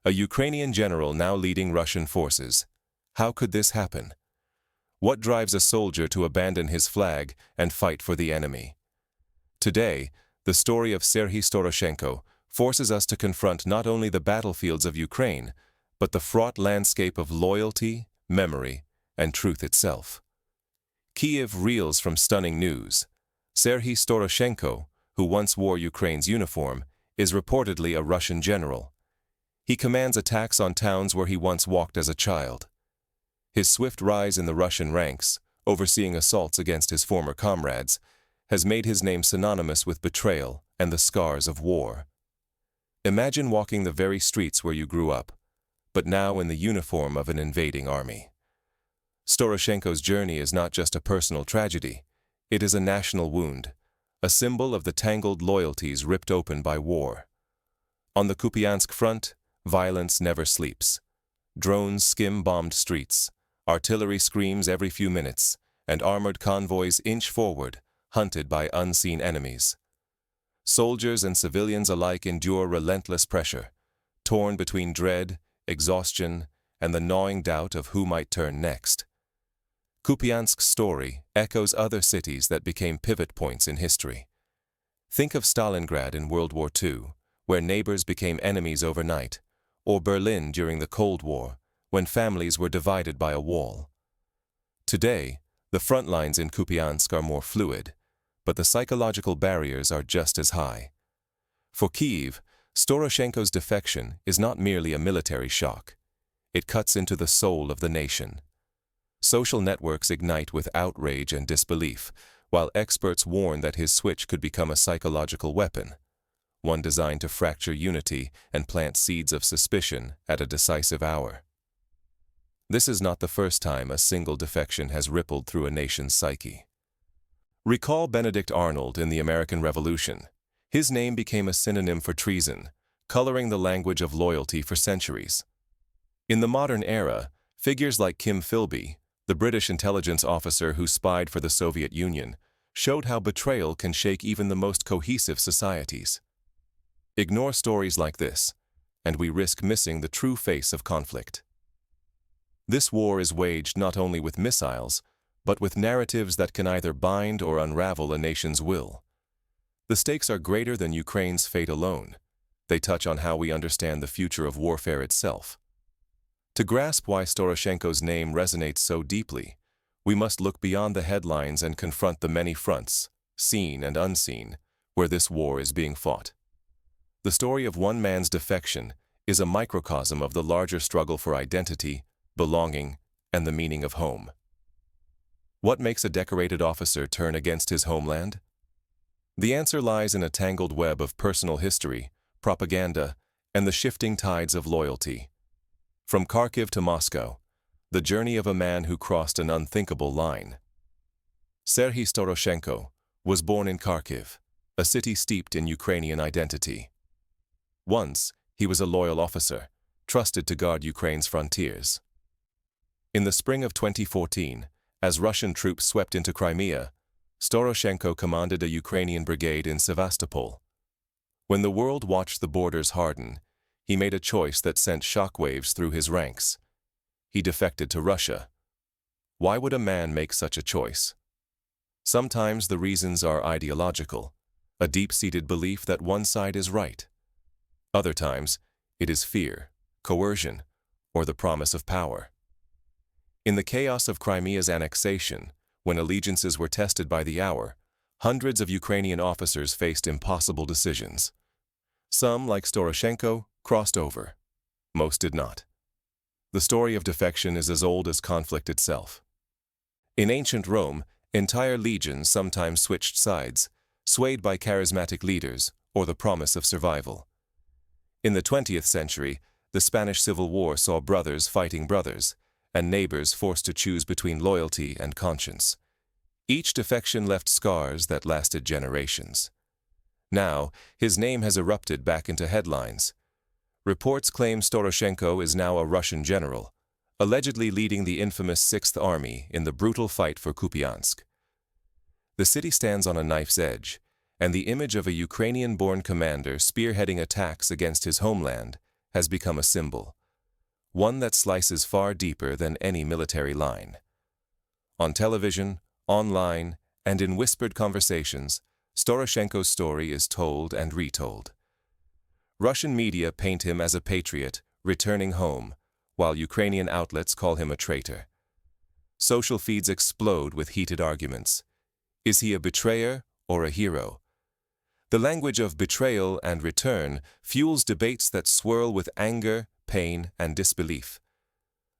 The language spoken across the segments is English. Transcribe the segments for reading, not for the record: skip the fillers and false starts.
a Ukrainian general now leading Russian forces. How could this happen? What drives a soldier to abandon his flag and fight for the enemy? Today, the story of Serhi Storoshenko forces us to confront not only the battlefields of Ukraine, but the fraught landscape of loyalty, memory, and truth itself. Kyiv reels from stunning news. Serhi Storoshenko, who once wore Ukraine's uniform, is reportedly a Russian general. He commands attacks on towns where he once walked as a child. His swift rise in the Russian ranks, overseeing assaults against his former comrades, has made his name synonymous with betrayal and the scars of war. Imagine walking the very streets where you grew up, but now in the uniform of an invading army. Storoshenko's journey is not just a personal tragedy, it is a national wound, a symbol of the tangled loyalties ripped open by war. On the Kupiansk front, violence never sleeps. Drones skim bombed streets, artillery screams every few minutes, and armored convoys inch forward, hunted by unseen enemies. Soldiers and civilians alike endure relentless pressure, torn between dread, exhaustion, and the gnawing doubt of who might turn next. Kupiansk's story echoes other cities that became pivot points in history. Think of Stalingrad in World War II, where neighbors became enemies overnight, or Berlin during the Cold War, when families were divided by a wall. Today, the front lines in Kupiansk are more fluid, but the psychological barriers are just as high. For Kyiv, Storoshenko's defection is not merely a military shock. It cuts into the soul of the nation. Social networks ignite with outrage and disbelief, while experts warn that his switch could become a psychological weapon, one designed to fracture unity and plant seeds of suspicion at a decisive hour. This is not the first time a single defection has rippled through a nation's psyche. Recall Benedict Arnold in the American Revolution. His name became a synonym for treason, coloring the language of loyalty for centuries. In the modern era, figures like Kim Philby, the British intelligence officer who spied for the Soviet Union, showed how betrayal can shake even the most cohesive societies. Ignore stories like this, and we risk missing the true face of conflict. This war is waged not only with missiles, but with narratives that can either bind or unravel a nation's will. The stakes are greater than Ukraine's fate alone. They touch on how we understand the future of warfare itself. To grasp why Storoshenko's name resonates so deeply, we must look beyond the headlines and confront the many fronts, seen and unseen, where this war is being fought. The story of one man's defection is a microcosm of the larger struggle for identity, belonging, and the meaning of home. What makes a decorated officer turn against his homeland? The answer lies in a tangled web of personal history, propaganda, and the shifting tides of loyalty. From Kharkiv to Moscow, the journey of a man who crossed an unthinkable line. Serhi Storoshenko was born in Kharkiv, a city steeped in Ukrainian identity. Once, he was a loyal officer, trusted to guard Ukraine's frontiers. In the spring of 2014, as Russian troops swept into Crimea, Storoshenko commanded a Ukrainian brigade in Sevastopol. When the world watched the borders harden, he made a choice that sent shockwaves through his ranks. He defected to Russia. Why would a man make such a choice? Sometimes the reasons are ideological, a deep-seated belief that one side is right. Other times, it is fear, coercion, or the promise of power. In the chaos of Crimea's annexation, when allegiances were tested by the hour, hundreds of Ukrainian officers faced impossible decisions. Some, like Storoshenko, crossed over. Most did not. The story of defection is as old as conflict itself. In ancient Rome, entire legions sometimes switched sides, swayed by charismatic leaders or the promise of survival. In the 20th century, the Spanish Civil War saw brothers fighting brothers, and neighbors forced to choose between loyalty and conscience. Each defection left scars that lasted generations. Now, his name has erupted back into headlines. Reports claim Storoshenko is now a Russian general, allegedly leading the infamous 6th Army in the brutal fight for Kupiansk. The city stands on a knife's edge, and the image of a Ukrainian-born commander spearheading attacks against his homeland has become a symbol, one that slices far deeper than any military line. On television, online, and in whispered conversations, Storoshenko's story is told and retold. Russian media paint him as a patriot returning home, while Ukrainian outlets call him a traitor. Social feeds explode with heated arguments. Is he a betrayer or a hero? The language of betrayal and return fuels debates that swirl with anger, pain, and disbelief.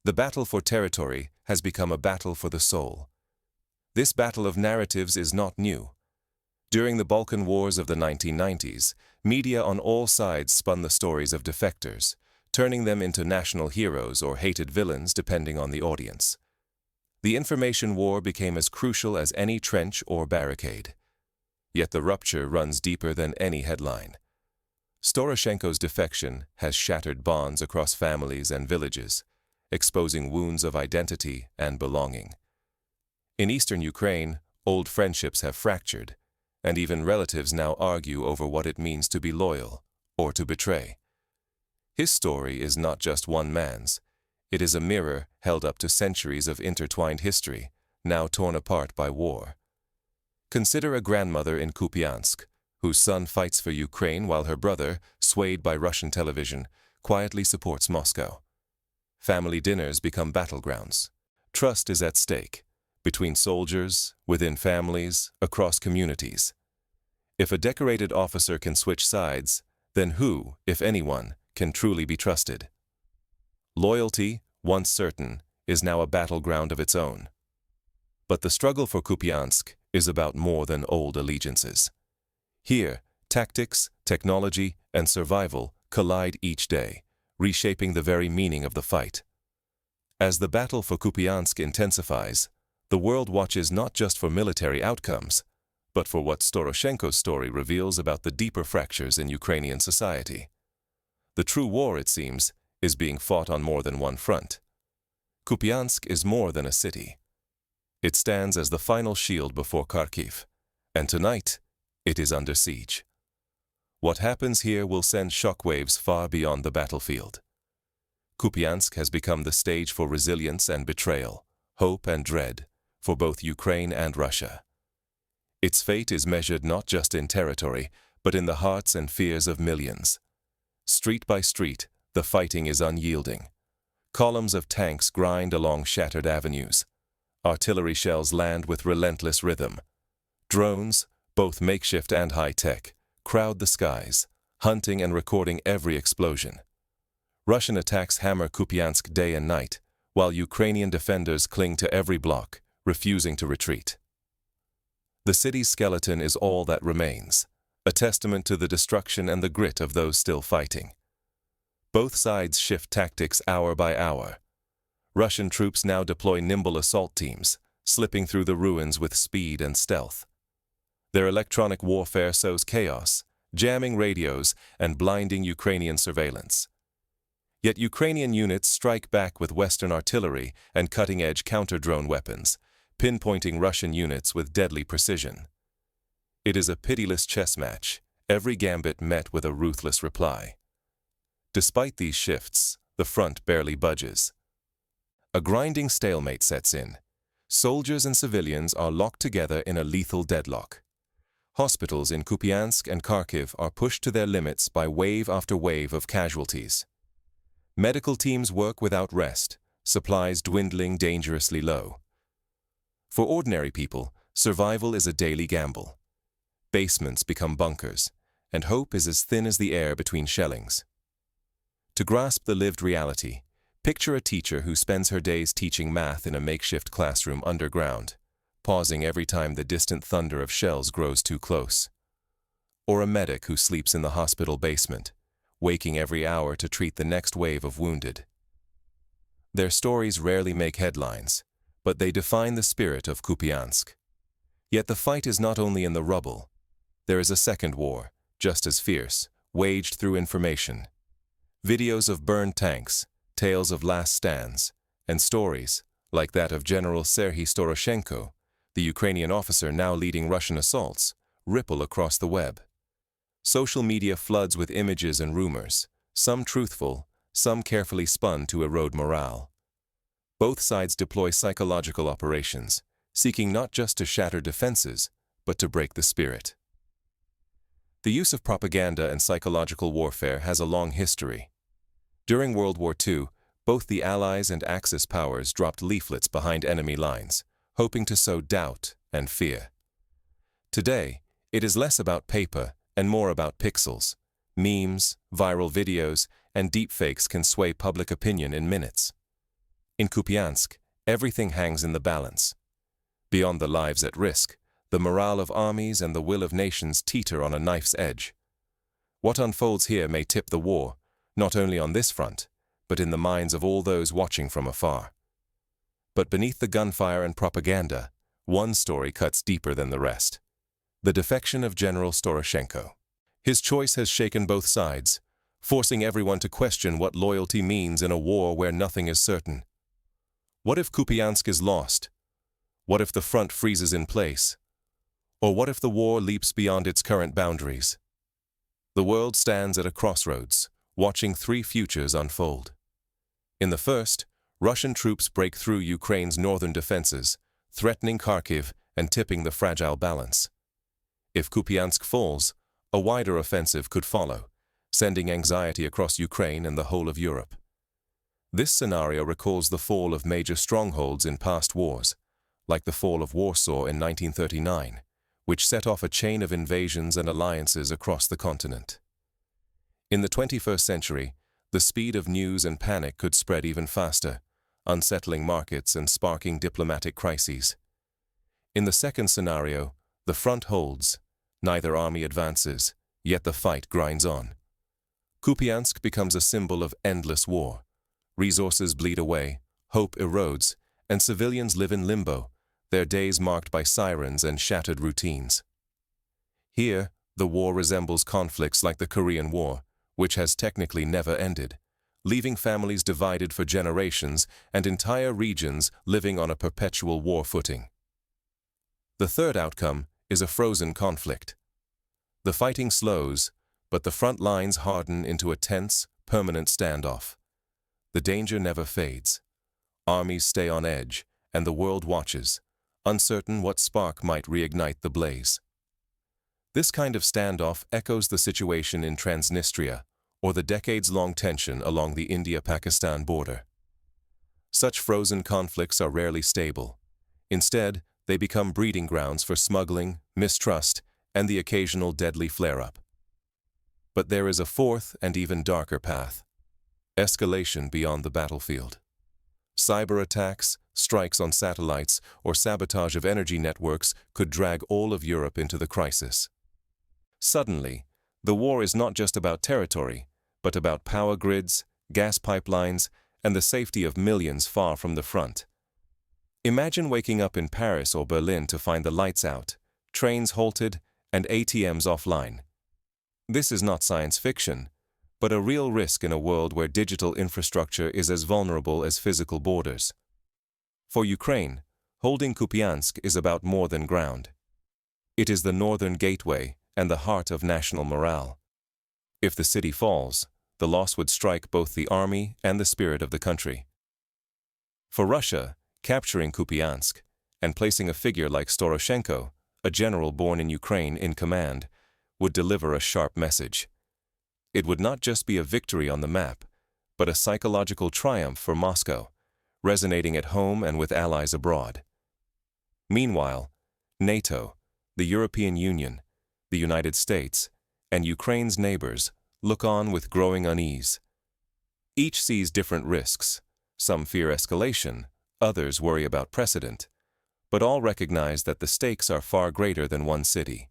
The battle for territory has become a battle for the soul. This battle of narratives is not new. During the Balkan Wars of the 1990s, media on all sides spun the stories of defectors, turning them into national heroes or hated villains depending on the audience. The information war became as crucial as any trench or barricade. Yet the rupture runs deeper than any headline. Storoshenko's defection has shattered bonds across families and villages, exposing wounds of identity and belonging. In eastern Ukraine, old friendships have fractured, and even relatives now argue over what it means to be loyal or to betray. His story is not just one man's. It is a mirror held up to centuries of intertwined history, now torn apart by war. Consider a grandmother in Kupiansk, whose son fights for Ukraine while her brother, swayed by Russian television, quietly supports Moscow. Family dinners become battlegrounds. Trust is at stake, between soldiers, within families, across communities. If a decorated officer can switch sides, then who, if anyone, can truly be trusted? Loyalty, once certain, is now a battleground of its own. But the struggle for Kupiansk is about more than old allegiances. Here, tactics, technology, and survival collide each day, reshaping the very meaning of the fight. As the battle for Kupiansk intensifies, the world watches not just for military outcomes, but for what Storoshenko's story reveals about the deeper fractures in Ukrainian society. The true war, it seems, is being fought on more than one front. Kupiansk is more than a city. It stands as the final shield before Kharkiv, and tonight, it is under siege. What happens here will send shockwaves far beyond the battlefield. Kupiansk has become the stage for resilience and betrayal, hope and dread, for both Ukraine and Russia. Its fate is measured not just in territory, but in the hearts and fears of millions. Street by street, the fighting is unyielding. Columns of tanks grind along shattered avenues. Artillery shells land with relentless rhythm. Drones, both makeshift and high-tech, crowd the skies, hunting and recording every explosion. Russian attacks hammer Kupiansk day and night, while Ukrainian defenders cling to every block, refusing to retreat. The city's skeleton is all that remains, a testament to the destruction and the grit of those still fighting. Both sides shift tactics hour by hour. Russian troops now deploy nimble assault teams, slipping through the ruins with speed and stealth. Their electronic warfare sows chaos, jamming radios and blinding Ukrainian surveillance. Yet Ukrainian units strike back with Western artillery and cutting-edge counter-drone weapons, pinpointing Russian units with deadly precision. It is a pitiless chess match, every gambit met with a ruthless reply. Despite these shifts, the front barely budges. A grinding stalemate sets in. Soldiers and civilians are locked together in a lethal deadlock. Hospitals in Kupiansk and Kharkiv are pushed to their limits by wave after wave of casualties. Medical teams work without rest, supplies dwindling dangerously low. For ordinary people, survival is a daily gamble. Basements become bunkers, and hope is as thin as the air between shellings. To grasp the lived reality, picture a teacher who spends her days teaching math in a makeshift classroom underground, pausing every time the distant thunder of shells grows too close. Or a medic who sleeps in the hospital basement, waking every hour to treat the next wave of wounded. Their stories rarely make headlines, but they define the spirit of Kupiansk. Yet the fight is not only in the rubble. There is a second war, just as fierce, waged through information. Videos of burned tanks, tales of last stands, and stories, like that of General Serhi Storoshenko, the Ukrainian officer now leading Russian assaults, ripple across the web. Social media floods with images and rumors, some truthful, some carefully spun to erode morale. Both sides deploy psychological operations, seeking not just to shatter defenses, but to break the spirit. The use of propaganda and psychological warfare has a long history. During World War II, both the Allies and Axis powers dropped leaflets behind enemy lines, hoping to sow doubt and fear. Today, it is less about paper and more about pixels. Memes, viral videos, and deepfakes can sway public opinion in minutes. In Kupiansk, everything hangs in the balance. Beyond the lives at risk, the morale of armies and the will of nations teeter on a knife's edge. What unfolds here may tip the war, not only on this front, but in the minds of all those watching from afar. But beneath the gunfire and propaganda, one story cuts deeper than the rest. The defection of General Storoshenko. His choice has shaken both sides, forcing everyone to question what loyalty means in a war where nothing is certain. What if Kupiansk is lost? What if the front freezes in place? Or what if the war leaps beyond its current boundaries? The world stands at a crossroads, watching three futures unfold. In the first, Russian troops break through Ukraine's northern defenses, threatening Kharkiv and tipping the fragile balance. If Kupiansk falls, a wider offensive could follow, sending anxiety across Ukraine and the whole of Europe. This scenario recalls the fall of major strongholds in past wars, like the fall of Warsaw in 1939, which set off a chain of invasions and alliances across the continent. In the 21st century, the speed of news and panic could spread even faster, unsettling markets and sparking diplomatic crises. In the second scenario, the front holds, neither army advances, yet the fight grinds on. Kupiansk becomes a symbol of endless war. Resources bleed away, hope erodes, and civilians live in limbo, their days marked by sirens and shattered routines. Here, the war resembles conflicts like the Korean War, which has technically never ended, leaving families divided for generations and entire regions living on a perpetual war footing. The third outcome is a frozen conflict. The fighting slows, but the front lines harden into a tense, permanent standoff. The danger never fades. Armies stay on edge, and the world watches, uncertain what spark might reignite the blaze. This kind of standoff echoes the situation in Transnistria, or the decades-long tension along the India-Pakistan border. Such frozen conflicts are rarely stable. Instead, they become breeding grounds for smuggling, mistrust, and the occasional deadly flare-up. But there is a fourth and even darker path: escalation beyond the battlefield. Cyber attacks, strikes on satellites, or sabotage of energy networks could drag all of Europe into the crisis. Suddenly, the war is not just about territory, but about power grids, gas pipelines, and the safety of millions far from the front. Imagine waking up in Paris or Berlin to find the lights out, trains halted, and ATMs offline. This is not science fiction, but a real risk in a world where digital infrastructure is as vulnerable as physical borders. For Ukraine, holding Kupiansk is about more than ground. It is the northern gateway and the heart of national morale. If the city falls, the loss would strike both the army and the spirit of the country. For Russia, capturing Kupiansk and placing a figure like Storoshenko, a general born in Ukraine, in command, would deliver a sharp message. It would not just be a victory on the map, but a psychological triumph for Moscow, resonating at home and with allies abroad. Meanwhile, NATO, the European Union, the United States, and Ukraine's neighbors look on with growing unease. Each sees different risks. Some fear escalation, others worry about precedent, but all recognize that the stakes are far greater than one city.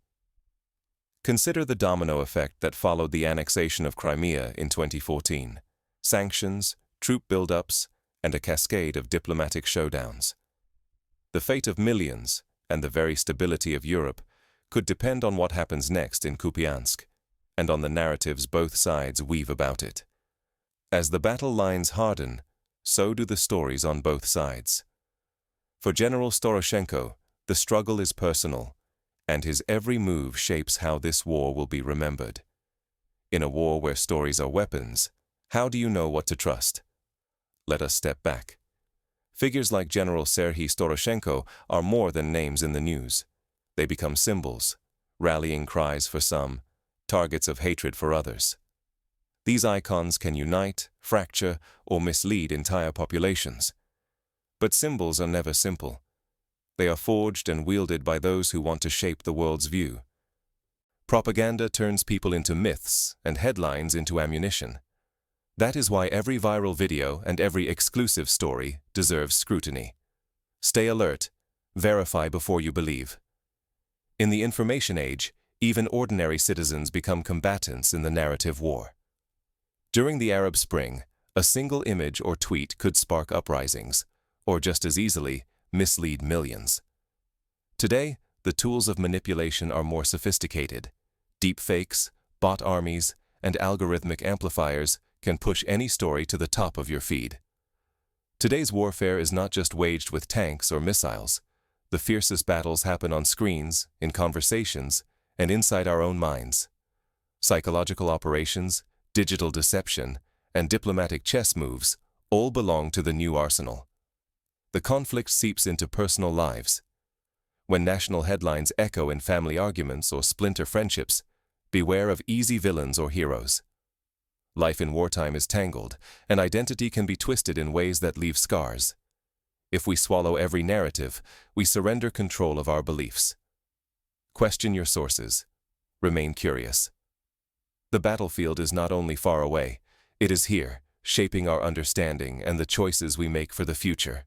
Consider the domino effect that followed the annexation of Crimea in 2014. Sanctions, troop buildups, and a cascade of diplomatic showdowns. The fate of millions, and the very stability of Europe, could depend on what happens next in Kupiansk, and on the narratives both sides weave about it. As the battle lines harden, so do the stories on both sides. For General Storoshenko, the struggle is personal, and his every move shapes how this war will be remembered. In a war where stories are weapons, How do you know what to trust? Let us step back. Figures like General Serhi Storoshenko are more than names in the news. They become symbols, rallying cries for some, targets of hatred for others. These icons can unite, fracture, or mislead entire populations. But symbols are never simple. They are forged and wielded by those who want to shape the world's view. Propaganda turns people into myths and headlines into ammunition. That is why every viral video and every exclusive story deserves scrutiny. Stay alert, verify before you believe. In the information age, even ordinary citizens become combatants in the narrative war. During the Arab Spring, a single image or tweet could spark uprisings, or just as easily, mislead millions. Today, the tools of manipulation are more sophisticated. Deepfakes, bot armies, and algorithmic amplifiers can push any story to the top of your feed. Today's warfare is not just waged with tanks or missiles. The fiercest battles happen on screens, in conversations, and inside our own minds. Psychological operations, digital deception, and diplomatic chess moves all belong to the new arsenal. The conflict seeps into personal lives. When national headlines echo in family arguments or splinter friendships, beware of easy villains or heroes. Life in wartime is tangled, and identity can be twisted in ways that leave scars. If we swallow every narrative, we surrender control of our beliefs. Question your sources. Remain curious. The battlefield is not only far away, it is here, shaping our understanding and the choices we make for the future.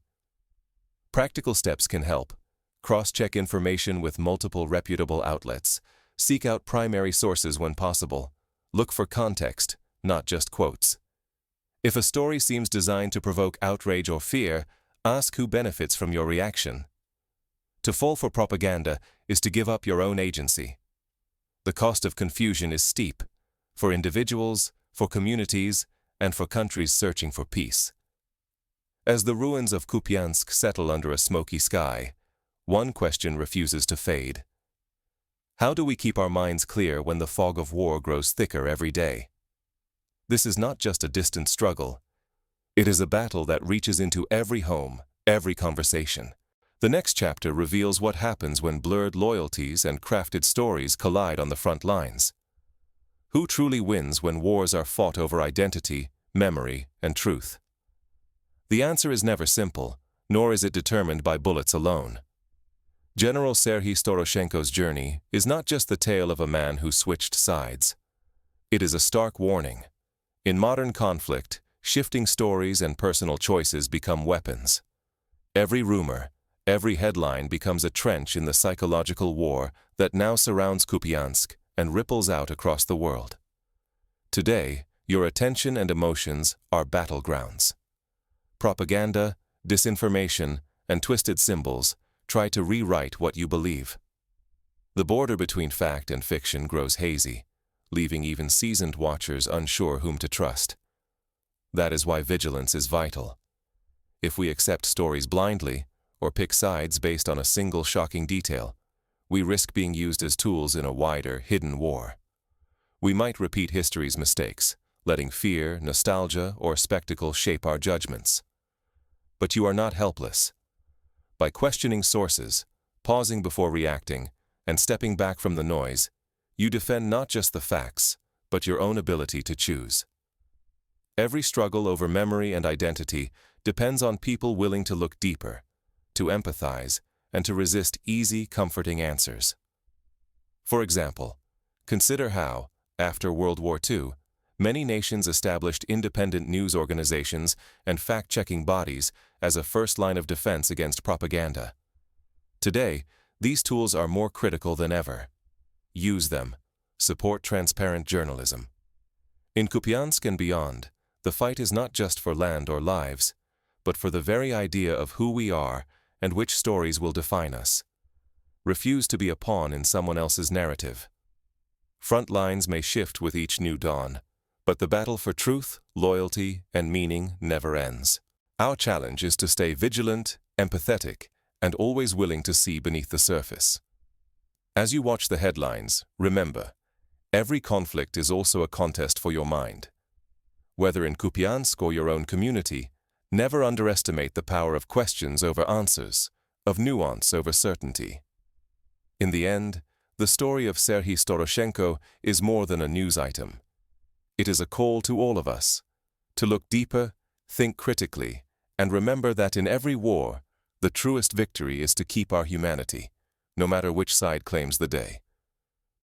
Practical steps can help. Cross-check information with multiple reputable outlets. Seek out primary sources when possible. Look for context, not just quotes. If a story seems designed to provoke outrage or fear, ask who benefits from your reaction. To fall for propaganda is to give up your own agency. The cost of confusion is steep, for individuals, for communities, and for countries searching for peace. As the ruins of Kupiansk settle under a smoky sky, one question refuses to fade. How do we keep our minds clear when the fog of war grows thicker every day? This is not just a distant struggle. It is a battle that reaches into every home, every conversation. The next chapter reveals what happens when blurred loyalties and crafted stories collide on the front lines. Who truly wins when wars are fought over identity, memory, and truth? The answer is never simple, nor is it determined by bullets alone. General Serhi Storoshenko's journey is not just the tale of a man who switched sides. It is a stark warning. In modern conflict, shifting stories and personal choices become weapons. Every rumor, every headline becomes a trench in the psychological war that now surrounds Kupiansk and ripples out across the world. Today, your attention and emotions are battlegrounds. Propaganda, disinformation, and twisted symbols try to rewrite what you believe. The border between fact and fiction grows hazy, leaving even seasoned watchers unsure whom to trust. That is why vigilance is vital. If we accept stories blindly, or pick sides based on a single shocking detail, we risk being used as tools in a wider, hidden war. We might repeat history's mistakes, letting fear, nostalgia, or spectacle shape our judgments. But you are not helpless. By questioning sources, pausing before reacting, and stepping back from the noise, you defend not just the facts, but your own ability to choose. Every struggle over memory and identity depends on people willing to look deeper, to empathize, and to resist easy, comforting answers. For example, consider how, after World War II, many nations established independent news organizations and fact-checking bodies as a first line of defense against propaganda. Today, these tools are more critical than ever. Use them. Support transparent journalism. In Kupiansk and beyond, the fight is not just for land or lives, but for the very idea of who we are and which stories will define us. Refuse to be a pawn in someone else's narrative. Front lines may shift with each new dawn, but the battle for truth, loyalty, and meaning never ends. Our challenge is to stay vigilant, empathetic, and always willing to see beneath the surface. As you watch the headlines, remember, every conflict is also a contest for your mind. Whether in Kupiansk or your own community, never underestimate the power of questions over answers, of nuance over certainty. In the end, the story of Serhi Storoshenko is more than a news item. It is a call to all of us to look deeper, think critically, and remember that in every war, the truest victory is to keep our humanity, no matter which side claims the day.